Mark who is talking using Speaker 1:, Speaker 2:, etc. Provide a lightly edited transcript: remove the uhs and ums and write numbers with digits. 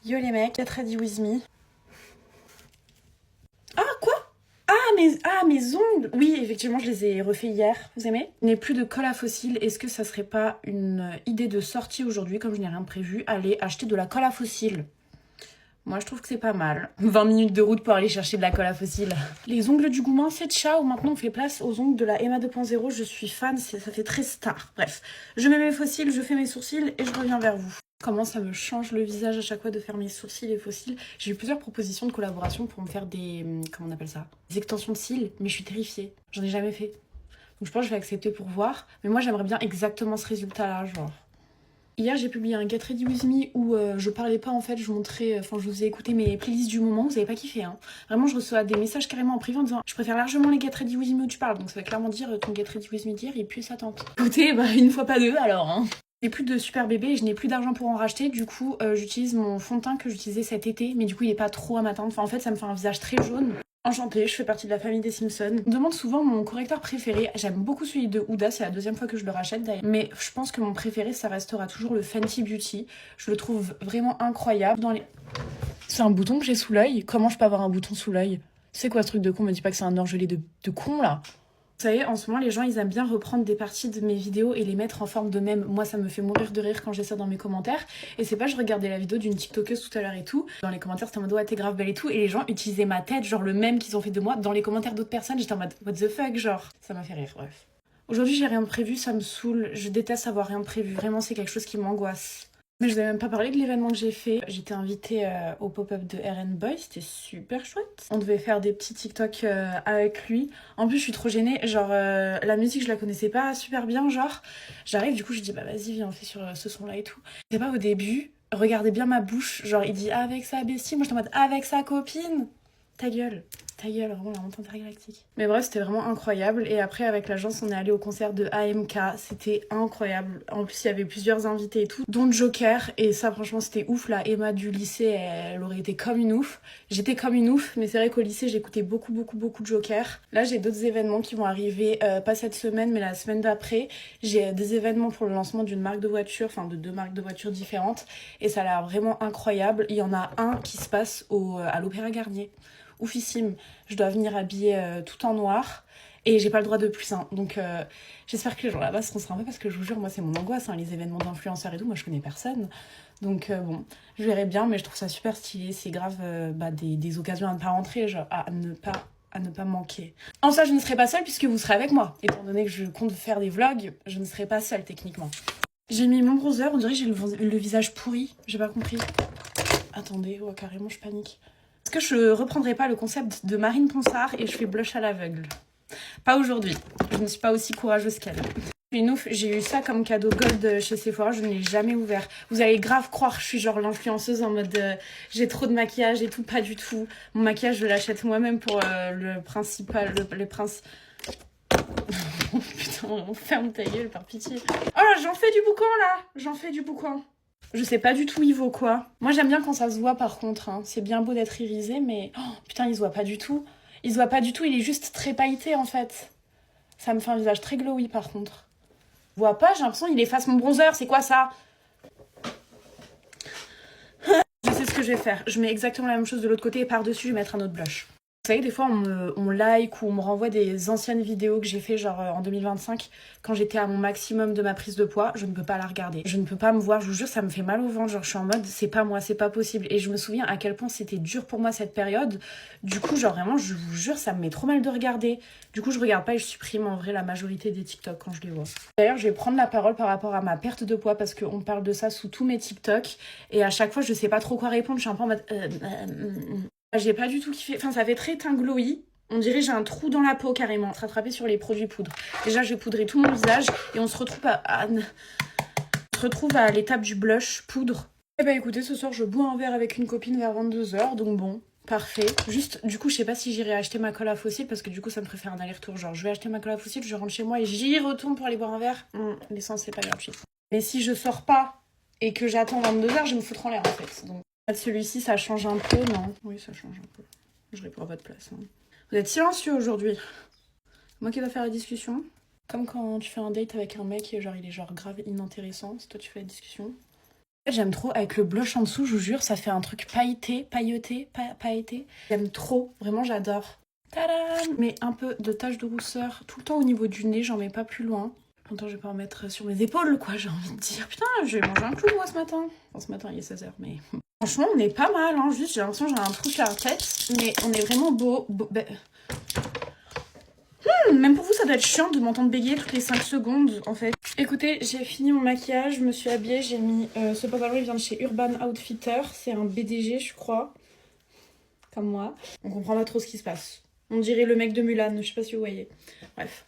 Speaker 1: Yo les mecs, get ready with me. Ah quoi? Mes ongles. Oui, effectivement, je les ai refaits hier. Vous aimez? Je n'ai plus de colle à fossiles. Est-ce que ça serait pas une idée de sortie aujourd'hui, comme je n'ai rien de prévu, aller acheter de la colle à fossiles? Moi, je trouve que c'est pas mal. 20 minutes de route pour aller chercher de la colle à fossiles. Les ongles du Goumin, c'est ciao. Maintenant, on fait place aux ongles de la Emma 2.0. Je suis fan, ça fait très star. Bref, je mets mes fossiles, je fais mes sourcils et je reviens vers vous. Comment ça me change le visage à chaque fois de faire mes sourcils et fossiles. J'ai eu plusieurs propositions de collaboration pour me faire des... Comment on appelle ça? Des extensions de cils, mais je suis terrifiée. J'en ai jamais fait. Donc je pense que je vais accepter pour voir. Mais moi, j'aimerais bien exactement ce résultat-là, genre... Hier, j'ai publié un Get Ready With Me où je parlais pas en fait, je montrais, je vous ai écouté mes playlists du moment, vous avez pas kiffé hein. Vraiment, je reçois des messages carrément en privé en disant je préfère largement les Get Ready With Me où tu parles, donc ça va clairement dire ton Get Ready With Me d'hier il pue sa tante. Écoutez, bah une fois pas deux alors hein. J'ai plus de super bébé et je n'ai plus d'argent pour en racheter, du coup j'utilise mon fond de teint que j'utilisais cet été, mais du coup il est pas trop à ma teinte, enfin en fait ça me fait un visage très jaune. Enchantée, je fais partie de la famille des Simpsons. On me demande souvent mon correcteur préféré. J'aime beaucoup celui de Huda, c'est la deuxième fois que je le rachète d'ailleurs. Mais je pense que mon préféré, ça restera toujours le Fenty Beauty. Je le trouve vraiment incroyable. C'est un bouton que j'ai sous l'œil. Comment je peux avoir un bouton sous l'œil? C'est quoi ce truc de con? Me dis pas que c'est un orgelé de con là. Vous savez, en ce moment, les gens, ils aiment bien reprendre des parties de mes vidéos et les mettre en forme de mème. Moi, ça me fait mourir de rire quand j'ai ça dans mes commentaires. Et c'est pas, je regardais la vidéo d'une TikTokeuse tout à l'heure et tout. Dans les commentaires, c'était en mode, ouais, t'es grave belle et tout. Et les gens utilisaient ma tête, genre le mème qu'ils ont fait de moi, dans les commentaires d'autres personnes. J'étais en mode, what the fuck, genre. Ça m'a fait rire, bref. Aujourd'hui, j'ai rien de prévu, ça me saoule. Je déteste avoir rien de prévu. Vraiment, c'est quelque chose qui m'angoisse. Mais je vous ai même pas parlé de l'événement que j'ai fait. J'étais invitée au pop-up de RN Boy, c'était super chouette. On devait faire des petits TikTok avec lui. En plus, je suis trop gênée. Genre, la musique, je la connaissais pas super bien. Genre, j'arrive, du coup, je dis, bah vas-y, viens, on fait sur ce son-là et tout. C'est pas au début. Regardez bien ma bouche. Genre, il dit avec sa bestie. Moi, j'étais en mode avec sa copine. Ta gueule, vraiment la honte intergalactique. Mais bref, c'était vraiment incroyable. Et après, avec l'agence, on est allé au concert de AMK. C'était incroyable. En plus, il y avait plusieurs invités et tout, dont Joker. Et ça, franchement, c'était ouf. La Emma du lycée, elle aurait été comme une ouf. J'étais comme une ouf, mais c'est vrai qu'au lycée, j'écoutais beaucoup de Joker. Là, j'ai d'autres événements qui vont arriver, pas cette semaine, mais la semaine d'après. J'ai des événements pour le lancement d'une marque de voiture, enfin de deux marques de voitures différentes. Et ça a l'air vraiment incroyable. Il y en a un qui se passe à l'Opéra Garnier. Oufissime, je dois venir habillée tout en noir et j'ai pas le droit de plus hein. Donc j'espère que les gens là-bas seront sympas parce que je vous jure moi c'est mon angoisse hein, les événements d'influenceurs et tout, moi je connais personne donc bon je verrai bien mais je trouve ça super stylé, c'est grave des occasions à ne pas rentrer, genre à ne pas manquer. En ça je ne serai pas seule puisque vous serez avec moi, étant donné que je compte faire des vlogs, je ne serai pas seule techniquement. J'ai mis mon bronzer, on dirait que j'ai le visage pourri, j'ai pas compris. Attendez, oh, carrément je panique. Est-ce que je reprendrai pas le concept de Marine Ponsard et je fais blush à l'aveugle? Pas aujourd'hui. Je ne suis pas aussi courageuse qu'elle. Une ouf, j'ai eu ça comme cadeau gold chez Sephora, je ne l'ai jamais ouvert. Vous allez grave croire que je suis genre l'influenceuse en mode j'ai trop de maquillage et tout, pas du tout. Mon maquillage, je l'achète moi-même pour le principal, le prince... Oh putain, on ferme ta gueule par pitié. Oh là, j'en fais du boucan là. J'en fais du boucan. Je sais pas du tout il vaut quoi. Moi j'aime bien quand ça se voit par contre. Hein. C'est bien beau d'être irisé mais... Oh putain il se voit pas du tout. Il se voit pas du tout, il est juste très pailleté en fait. Ça me fait un visage très glowy par contre. Je vois pas, j'ai l'impression qu'il efface mon bronzer, c'est quoi ça? Je sais ce que je vais faire. Je mets exactement la même chose de l'autre côté et par-dessus je vais mettre un autre blush. Vous savez, des fois, on like ou on me renvoie des anciennes vidéos que j'ai fait genre en 2025, quand j'étais à mon maximum de ma prise de poids, je ne peux pas la regarder. Je ne peux pas me voir, je vous jure, ça me fait mal au ventre, genre je suis en mode, c'est pas moi, c'est pas possible. Et je me souviens à quel point c'était dur pour moi cette période. Du coup, genre vraiment, je vous jure, ça me met trop mal de regarder. Du coup, je regarde pas et je supprime en vrai la majorité des TikTok quand je les vois. D'ailleurs, je vais prendre la parole par rapport à ma perte de poids parce qu'on parle de ça sous tous mes TikTok. Et à chaque fois, je sais pas trop quoi répondre, je suis un peu en mode... J'ai pas du tout kiffé. Enfin, ça fait très teint glowy. On dirait que j'ai un trou dans la peau carrément. Se rattraper sur les produits poudre. Déjà, je vais poudrer tout mon visage et on se retrouve à l'étape du blush poudre. Eh ben écoutez, ce soir, je bois un verre avec une copine vers 22h. Donc bon, parfait. Juste, du coup, je sais pas si j'irai acheter ma colle à fossiles parce que du coup, ça me ferait faire un aller-retour. Genre, je vais acheter ma colle à fossiles, je rentre chez moi et j'y retourne pour aller boire un verre. L'essence, c'est pas gratuit. Mais si je sors pas et que j'attends 22h, je vais me foutre en l'air en fait. Donc... Celui-ci, ça change un peu, non? Oui, ça change un peu. Je réponds à votre place. Hein. Vous êtes silencieux aujourd'hui. Moi qui dois faire la discussion. Comme quand tu fais un date avec un mec et genre il est genre grave inintéressant, c'est toi tu fais la discussion. J'aime trop avec le blush en dessous, je vous jure, ça fait un truc pailleté, pailleté. J'aime trop, vraiment j'adore. Tadam! Mais un peu de taches de rousseur tout le temps au niveau du nez, j'en mets pas plus loin. Longtemps je vais pas en mettre sur mes épaules quoi, j'ai envie de dire. Putain, je vais manger un clou moi ce matin. Enfin ce matin il est 16h mais... Franchement on est pas mal, hein. Juste j'ai l'impression que j'ai un trou sur la tête. Mais on est vraiment beau. Même pour vous ça doit être chiant de m'entendre bégayer toutes les 5 secondes en fait. Écoutez, j'ai fini mon maquillage, je me suis habillée, j'ai mis ce pantalon, il vient de chez Urban Outfitter, c'est un BDG je crois, comme moi. On comprend pas trop ce qui se passe. On dirait le mec de Mulan, je sais pas si vous voyez. Bref.